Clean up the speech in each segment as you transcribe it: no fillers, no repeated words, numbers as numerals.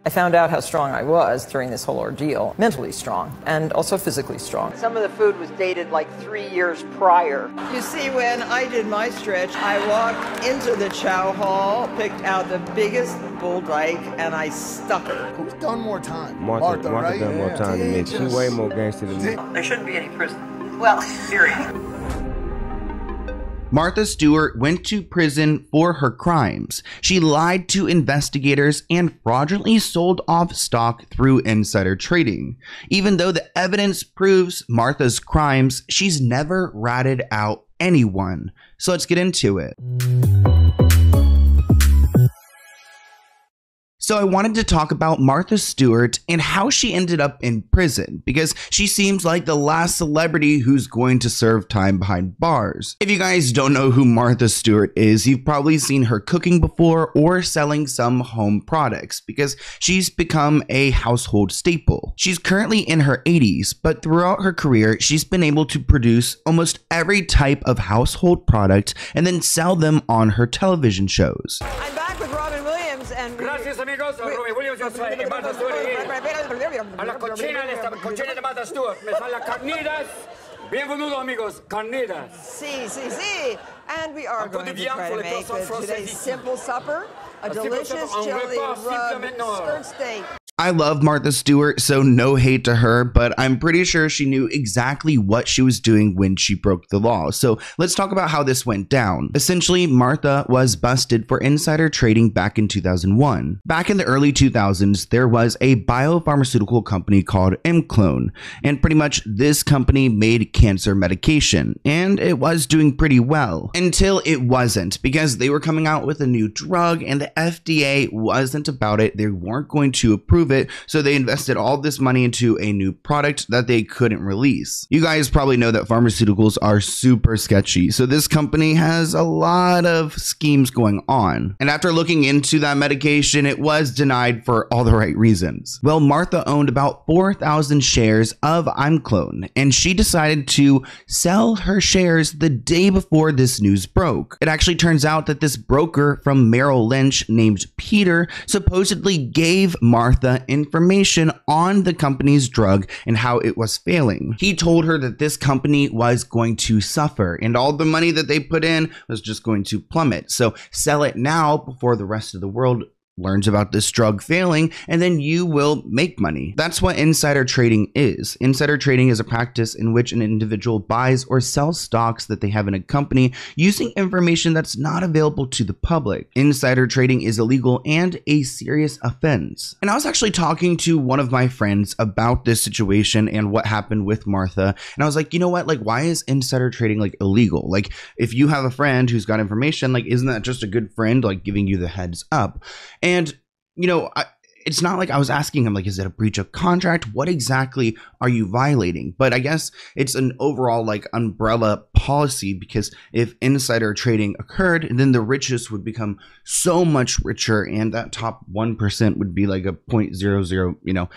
I found out how strong I was during this whole ordeal. Mentally strong and also physically strong. Some of the food was dated like 3 years prior. You see, when I did my stretch, I walked into the chow hall, picked out the biggest bull dyke, and I stuck her. Who's done more time? Martha right? done more time than me. She way more gangster than me. There shouldn't be any prison. Well, period. Martha Stewart went to prison for her crimes. She lied to investigators and fraudulently sold off stock through insider trading. Even though the evidence proves Martha's crimes, she's never ratted out anyone. So let's get into it. So I wanted to talk about Martha Stewart and how she ended up in prison, because she seems like the last celebrity who's going to serve time behind bars. If you guys don't know who Martha Stewart is, you've probably seen her cooking before or selling some home products, because she's become a household staple. She's currently in her 80s, but throughout her career, she's been able to produce almost every type of household product and then sell them on her television shows. I'm back with Robin Williams and... Gracias, amigos. Robin Williams, yo soy Martha Stewart. A la cochina de Martha Stewart. Me salen las carnitas. Bienvenido, amigos. Carnitas. Sí. And we are going to try to make today's simple supper, a delicious chili rub skirt steak. I love Martha Stewart, so no hate to her, but I'm pretty sure she knew exactly what she was doing when she broke the law. So let's talk about how this went down. Essentially, Martha was busted for insider trading back in 2001. Back in the early 2000s, there was a biopharmaceutical company called Clone, and pretty much this company made cancer medication, and it was doing pretty well. Until it wasn't, because they were coming out with a new drug and the FDA wasn't about it. They weren't going to approve it, so they invested all this money into a new product that they couldn't release. You guys probably know that pharmaceuticals are super sketchy, so this company has a lot of schemes going on. And after looking into that medication, it was denied for all the right reasons. Well, Martha owned about 4,000 shares of Clone, and she decided to sell her shares the day before this news broke. It actually turns out that this broker from Merrill Lynch named Peter supposedly gave Martha information on the company's drug and how it was failing. He told her that this company was going to suffer and all the money that they put in was just going to plummet. So sell it now before the rest of the world learns about this drug failing, and then you will make money. That's what insider trading is. Insider trading is a practice in which an individual buys or sells stocks that they have in a company using information that's not available to the public. Insider trading is illegal and a serious offense. And I was actually talking to one of my friends about this situation and what happened with Martha, and I was like, you know what, like, why is insider trading like illegal? Like, if you have a friend who's got information, like, isn't that just a good friend like giving you the heads up? And, you know, it's not like I was asking him, like, is it a breach of contract? What exactly are you violating? But I guess it's an overall, like, umbrella policy, because if insider trading occurred, then the richest would become so much richer, and that top 1% would be like a 0.00, you know,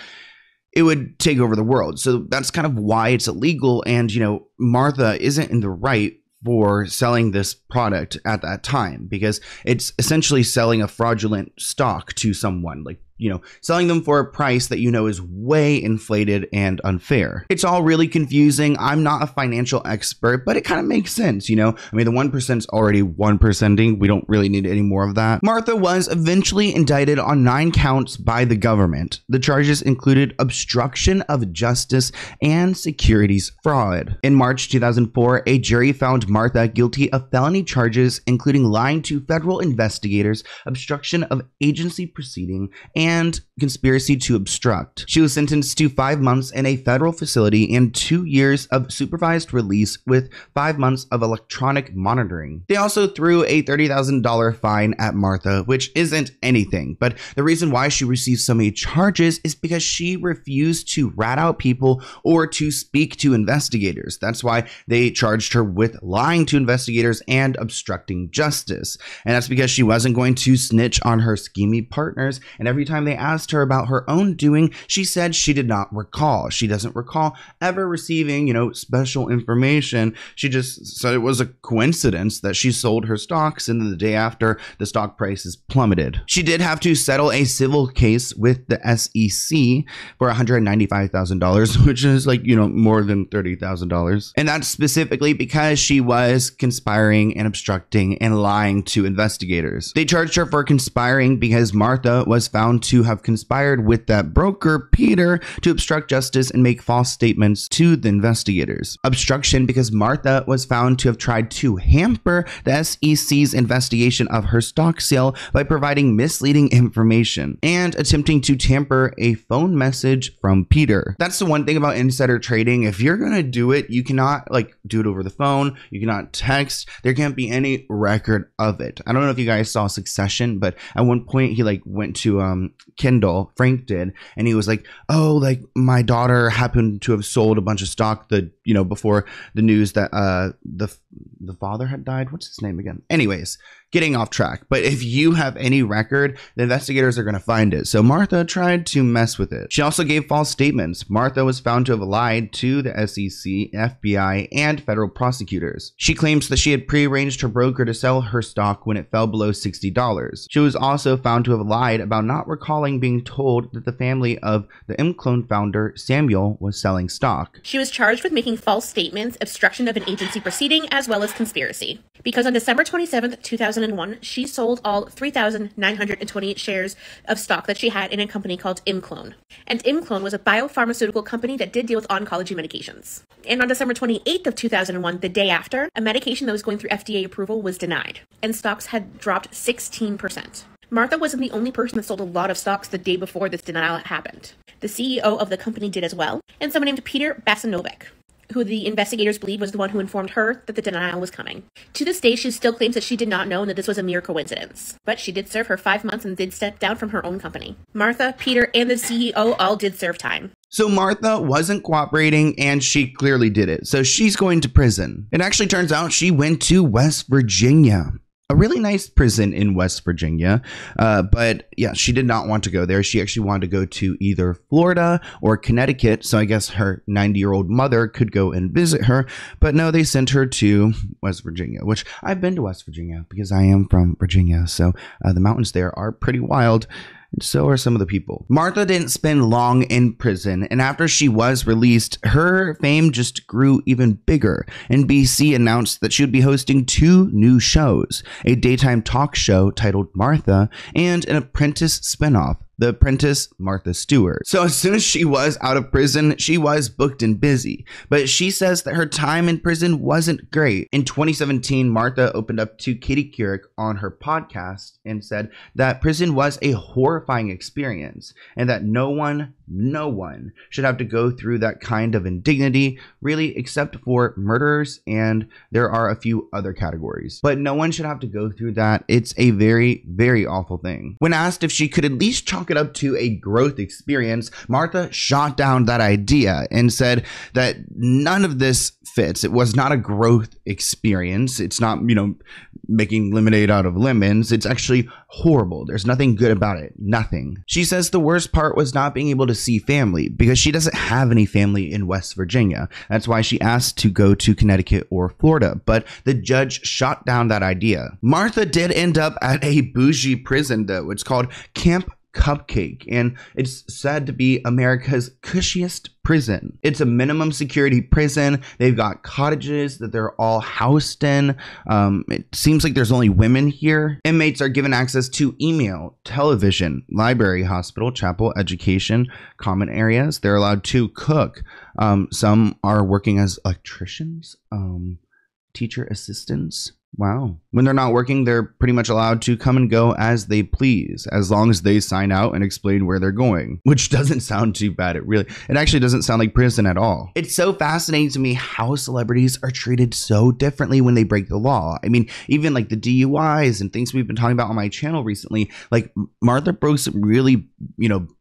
it would take over the world. So that's kind of why it's illegal. And, you know, Martha isn't in the right for selling this product at that time, because it's essentially selling a fraudulent stock to someone, like, you know, selling them for a price that you know is way inflated and unfair. It's all really confusing. I'm not a financial expert, but it kind of makes sense, you know? I mean, the 1% is already 1%ing. We don't really need any more of that. Martha was eventually indicted on 9 counts by the government. The charges included obstruction of justice and securities fraud. In March 2004, a jury found Martha guilty of felony charges, including lying to federal investigators, obstruction of agency proceeding, and conspiracy to obstruct. She was sentenced to 5 months in a federal facility and 2 years of supervised release with 5 months of electronic monitoring. They also threw a $30,000 fine at Martha, which isn't anything, but the reason why she received so many charges is because she refused to rat out people or to speak to investigators. That's why they charged her with lying to investigators and obstructing justice. And that's because she wasn't going to snitch on her schemy partners, and every time time they asked her about her own doing, she said she did not recall. She doesn't recall ever receiving, special information. She just said it was a coincidence that she sold her stocks, and then the day after, the stock prices plummeted. She did have to settle a civil case with the SEC for $195,000, which is more than $30,000. And that's specifically because she was conspiring and obstructing and lying to investigators. They charged her for conspiring because Martha was found to have conspired with that broker, Peter, to obstruct justice and make false statements to the investigators. Obstruction because Martha was found to have tried to hamper the SEC's investigation of her stock sale by providing misleading information and attempting to tamper a phone message from Peter. That's the one thing about insider trading. If you're going to do it, you cannot do it over the phone. You cannot text. There can't be any record of it. I don't know if you guys saw Succession, but at one point he went to Kendall, Frank did, and he was like, oh, my daughter happened to have sold a bunch of stock before the news that the father had died. What's his name again? Anyways, getting off track. But if you have any record, the investigators are going to find it. So Martha tried to mess with it. She also gave false statements. Martha was found to have lied to the SEC, FBI, and federal prosecutors. She claims that she had prearranged her broker to sell her stock when it fell below $60. She was also found to have lied about not recalling being told that the family of the M-Clone founder, Samuel, was selling stock. She was charged with making false statements, obstruction of an agency proceeding, as well as conspiracy. Because on December 27th, 2001, she sold all 3,928 shares of stock that she had in a company called M-Clone. And M-Clone was a biopharmaceutical company that did deal with oncology medications. And on December 28th of 2001, the day after, a medication that was going through FDA approval was denied, and stocks had dropped 16%. Martha wasn't the only person that sold a lot of stocks the day before this denial happened. The CEO of the company did as well, and someone named Peter Basanovic, who the investigators believe was the one who informed her that the denial was coming. To this day, she still claims that she did not know and that this was a mere coincidence. But she did serve her 5 months and did step down from her own company. Martha, Peter, and the CEO all did serve time. So Martha wasn't cooperating, and she clearly did it. So she's going to prison. It actually turns out she went to West Virginia. A really nice prison in West Virginia, but yeah, she did not want to go there. She actually wanted to go to either Florida or Connecticut, so I guess her 90-year-old mother could go and visit her, but no, they sent her to West Virginia, which I've been to West Virginia because I am from Virginia, so the mountains there are pretty wild. And so are some of the people. Martha didn't spend long in prison, and after she was released, her fame just grew even bigger. NBC announced that she would be hosting 2 new shows, a daytime talk show titled Martha, and an Apprentice spinoff, The Apprentice, Martha Stewart. So as soon as she was out of prison, she was booked and busy. But she says that her time in prison wasn't great. In 2017, Martha opened up to Katie Couric on her podcast and said that prison was a horrifying experience and that no one should have to go through that kind of indignity, really, except for murderers, and there are a few other categories. But no one should have to go through that. It's a very, very awful thing. When asked if she could at least chalk it up to a growth experience, Martha shot down that idea and said that none of this fits. It was not a growth experience. It's not, making lemonade out of lemons. It's actually horrible. There's nothing good about it. Nothing. She says the worst part was not being able to see family because she doesn't have any family in West Virginia. That's why she asked to go to Connecticut or Florida, but the judge shot down that idea. Martha did end up at a bougie prison though. It's called Camp Cupcake, and it's said to be America's cushiest prison. It's a minimum security prison. They've got cottages that they're all housed in. It seems like there's only women here. Inmates are given access to email, television, library, hospital, chapel, education, common areas. They're allowed to cook. Some are working as electricians, teacher assistants. Wow. When they're not working, they're pretty much allowed to come and go as they please, as long as they sign out and explain where they're going, which doesn't sound too bad. It actually doesn't sound like prison at all. It's so fascinating to me how celebrities are treated so differently when they break the law. I mean, even like the DUIs and things we've been talking about on my channel recently, like Martha broke some really,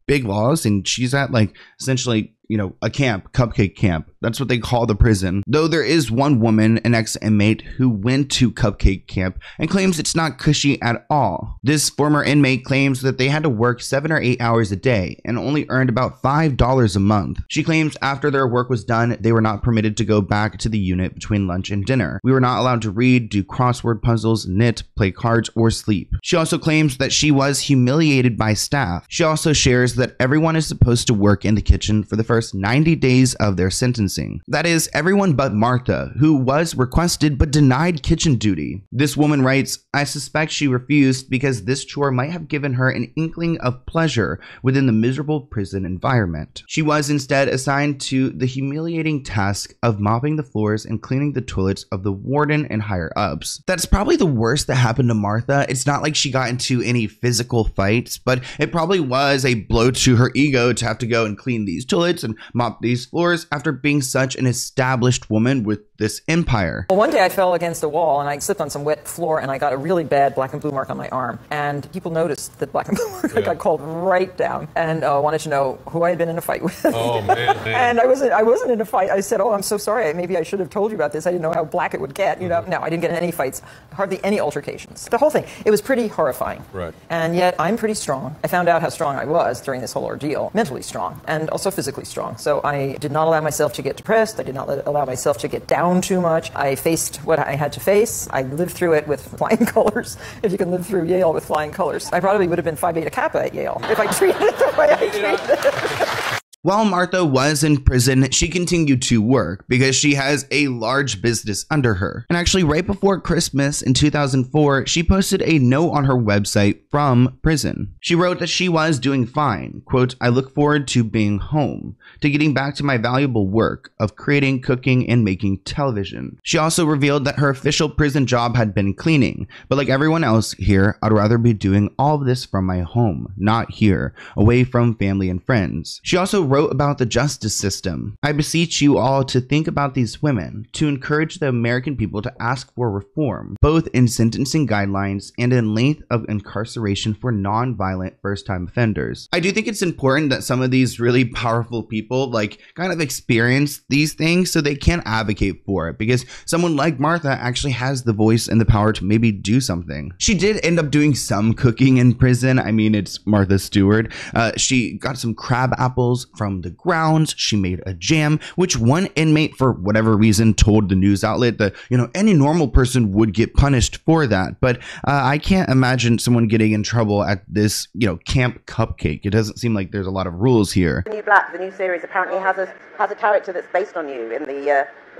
big laws, and she's at like essentially a camp, Cupcake camp. That's what they call the prison. Though there is one woman, an ex-inmate, who went to Cupcake camp and claims it's not cushy at all. This former inmate claims that they had to work 7 or 8 hours a day and only earned about $5 a month. She claims after their work was done, they were not permitted to go back to the unit between lunch and dinner. We were not allowed to read, do crossword puzzles, knit, play cards, or sleep. She also claims that she was humiliated by staff. She also shares that everyone is supposed to work in the kitchen for the first 90 days of their sentencing. That is, everyone but Martha, who was requested but denied kitchen duty. This woman writes, "I suspect she refused because this chore might have given her an inkling of pleasure within the miserable prison environment. She was instead assigned to the humiliating task of mopping the floors and cleaning the toilets of the warden and higher ups." That's probably the worst that happened to Martha. It's not like she got into any physical fights, but it probably was a blow to her ego to have to go and clean these toilets and mop these floors after being such an established woman with this empire. Well, one day I fell against a wall and I slipped on some wet floor and I got a really bad black and blue mark on my arm. And people noticed the black and blue mark. I got called right down and wanted to know who I had been in a fight with. Oh, man. And I wasn't in a fight. I said, "Oh, I'm so sorry. Maybe I should have told you about this. I didn't know how black it would get." No, I didn't get in any fights, hardly any altercations. The whole thing, it was pretty horrifying. Right. And yet I'm pretty strong. I found out how strong I was during this whole ordeal, mentally strong and also physically strong. So I did not allow myself to get depressed. I did not allow myself to get down too much. I faced what I had to face. I lived through it with flying colors. If you can live through Yale with flying colors, I probably would have been Phi Beta Kappa at Yale if I treated it the way I treated it. While Martha was in prison, she continued to work because she has a large business under her. And actually, right before Christmas in 2004, she posted a note on her website from prison. She wrote that she was doing fine. Quote, "I look forward to being home, to getting back to my valuable work of creating, cooking, and making television." She also revealed that her official prison job had been cleaning, but like everyone else here, I'd rather be doing all of this from my home, not here, away from family and friends. She also wrote about the justice system. "I beseech you all to think about these women, to encourage the American people to ask for reform, both in sentencing guidelines and in length of incarceration for non-violent first-time offenders." I do think it's important that some of these really powerful people kind of experience these things so they can advocate for it, because someone like Martha actually has the voice and the power to maybe do something. She did end up doing some cooking in prison. I mean, it's Martha Stewart. She got some crab apples from the grounds. She made a jam, which one inmate, for whatever reason, told the news outlet that, any normal person would get punished for that. But I can't imagine someone getting in trouble at this, Camp Cupcake. It doesn't seem like there's a lot of rules here. The New Black, the new series, apparently has a character that's based on you in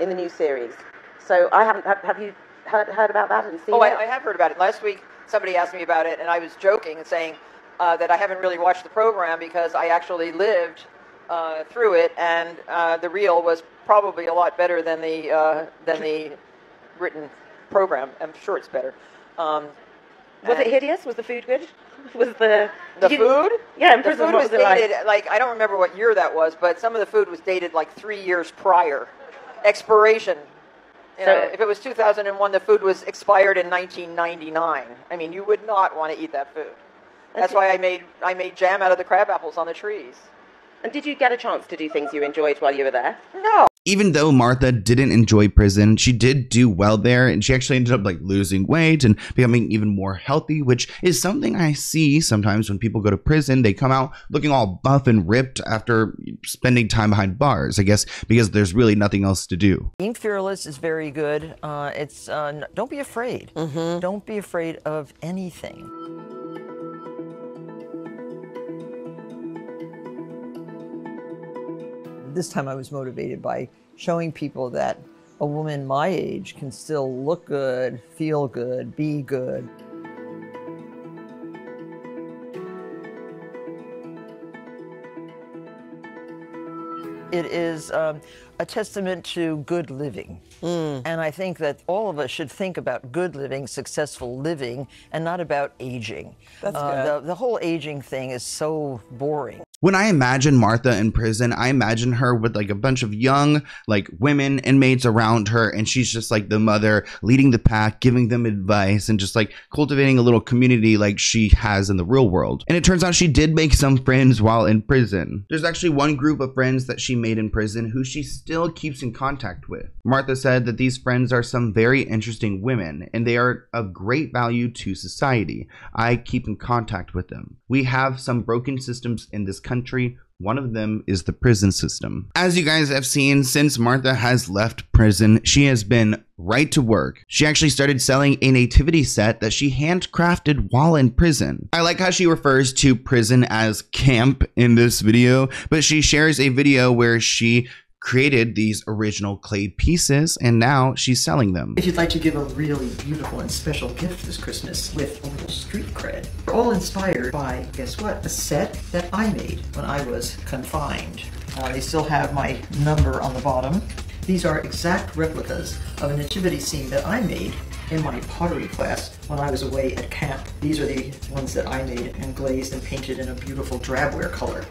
the new series. So I haven't. Have you heard about that and seen it? I have heard about it. Last week, somebody asked me about it, and I was joking and saying that I haven't really watched the program because I actually lived through it, and the reel was probably a lot better than the written program. I'm sure it's better. Was it hideous? Was the food good? Was the food? Yeah, in prison. The food was dated I don't remember what year that was, but some of the food was dated 3 years prior. Expiration. If it was 2001, the food was expired in 1999. I mean, you would not want to eat that food. That's why I made jam out of the crab apples on the trees. And did you get a chance to do things you enjoyed while you were there? No. Even though Martha didn't enjoy prison, she did do well there, and she actually ended up losing weight and becoming even more healthy, which is something I see sometimes when people go to prison. They come out looking all buff and ripped after spending time behind bars, I guess, because there's really nothing else to do. Being fearless is very good. Don't be afraid. Don't be afraid of anything. This time I was motivated by showing people that a woman my age can still look good, feel good, be good. It is a testament to good living. And I think that all of us should think about good living, successful living, and not about aging. That's good. The whole aging thing is so boring. When I imagine Martha in prison, I imagine her with like a bunch of young like women inmates around her, and she's just like the mother leading the pack, giving them advice, and just like cultivating a little community like she has in the real world. And it turns out she did make some friends while in prison. There's actually one group of friends that she made in prison who she still keeps in contact with. Martha said that these friends are some very interesting women, and they are of great value to society. I keep in contact with them. We have some broken systems in this country. One of them is the prison system. As you guys have seen, since Martha has left prison, she has been right to work. She actually started selling a nativity set that she handcrafted while in prison. I like how she refers to prison as camp in this video, but she shares a video where she created these original clay pieces, and now she's selling them. If you'd like to give a really beautiful and special gift this Christmas with a little street cred, we're all inspired by, guess what, a set that I made when I was confined. They still have my number on the bottom. These are exact replicas of a nativity scene that I made in my pottery class when I was away at camp. These are the ones that I made and glazed and painted in a beautiful drabware color.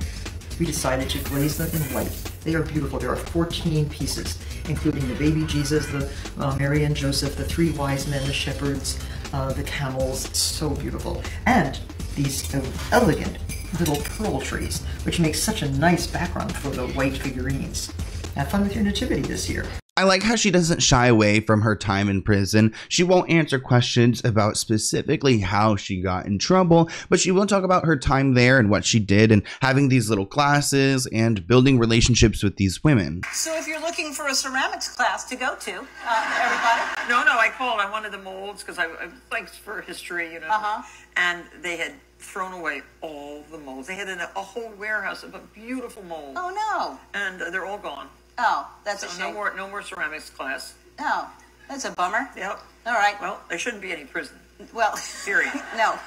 We decided to glaze them in white. They are beautiful. There are 14 pieces, including the baby Jesus, the Mary and Joseph, the three wise men, the shepherds, the camels. It's so beautiful. And these elegant little pearl trees, which make such a nice background for the white figurines. Have fun with your nativity this year. I like how she doesn't shy away from her time in prison. She won't answer questions about specifically how she got in trouble, but she will talk about her time there and what she did and having these little classes and building relationships with these women. So if you're looking for a ceramics class to go to, everybody? No, I called. I wanted the molds because I liked for history, you know. And they had thrown away all the molds. They had a whole warehouse of beautiful molds. Oh, no. And they're all gone. Oh, that's a shame. No more ceramics class. Oh, that's a bummer. Yep. All right. Well, there shouldn't be any prison. Well, period. No.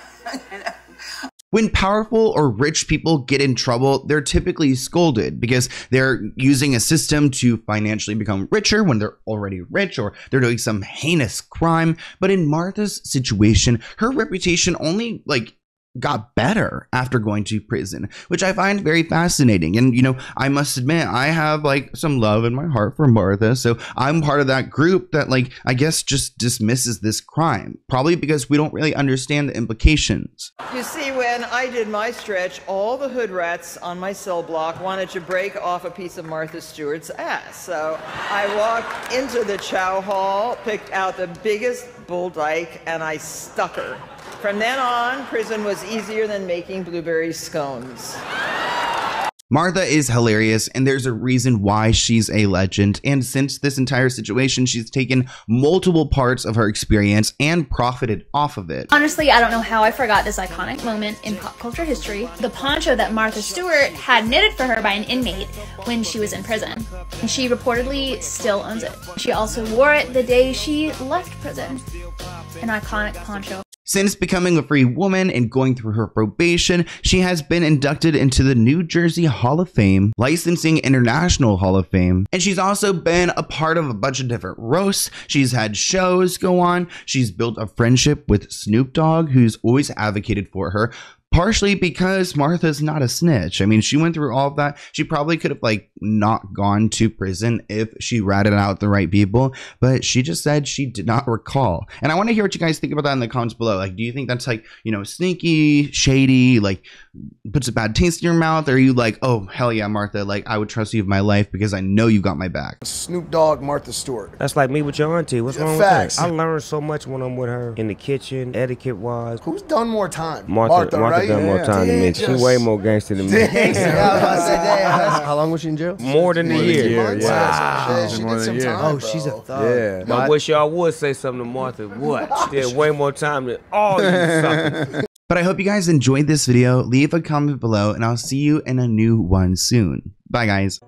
When powerful or rich people get in trouble, they're typically scolded because they're using a system to financially become richer when they're already rich, or they're doing some heinous crime. But in Martha's situation, her reputation only got better after going to prison, which I find very fascinating. And you know, I must admit, I have some love in my heart for Martha, so I'm part of that group that I guess just dismisses this crime, probably because we don't really understand the implications. You see, when I did my stretch, all the hood rats on my cell block wanted to break off a piece of Martha Stewart's ass. So I walked into the chow hall, picked out the biggest bull dyke, and I stuck her. From then on, prison was easier than making blueberry scones. Martha is hilarious, and there's a reason why she's a legend. And since this entire situation, she's taken multiple parts of her experience and profited off of it. Honestly, I don't know how I forgot this iconic moment in pop culture history. The poncho that Martha Stewart had knitted for her by an inmate when she was in prison. And she reportedly still owns it. She also wore it the day she left prison. An iconic poncho. Since becoming a free woman and going through her probation, she has been inducted into the New Jersey Hall of Fame, Licensing International Hall of Fame, and she's also been a part of a bunch of different roasts. She's had shows go on. She's built a friendship with Snoop Dogg, who's always advocated for her. Partially because Martha's not a snitch. I mean, she went through all of that. She probably could have not gone to prison if she ratted out the right people, but she just said she did not recall. And I want to hear what you guys think about that in the comments below. Do you think that's sneaky, shady, puts a bad taste in your mouth? Or are you oh, hell yeah, Martha, I would trust you with my life because I know you got my back? Snoop Dogg, Martha Stewart. That's like me with your auntie. What's wrong with that? I learned so much when I'm with her in the kitchen, etiquette wise. Who's done more time? Martha right? Done more time than me. She way more gangster than me. How long was she in jail? More than a year. Wow. She did some time. Oh, she's a thug. Yeah. I wish y'all would say something to Martha. What? She did way more time than all you suckers. But I hope you guys enjoyed this video. Leave a comment below, and I'll see you in a new one soon. Bye, guys.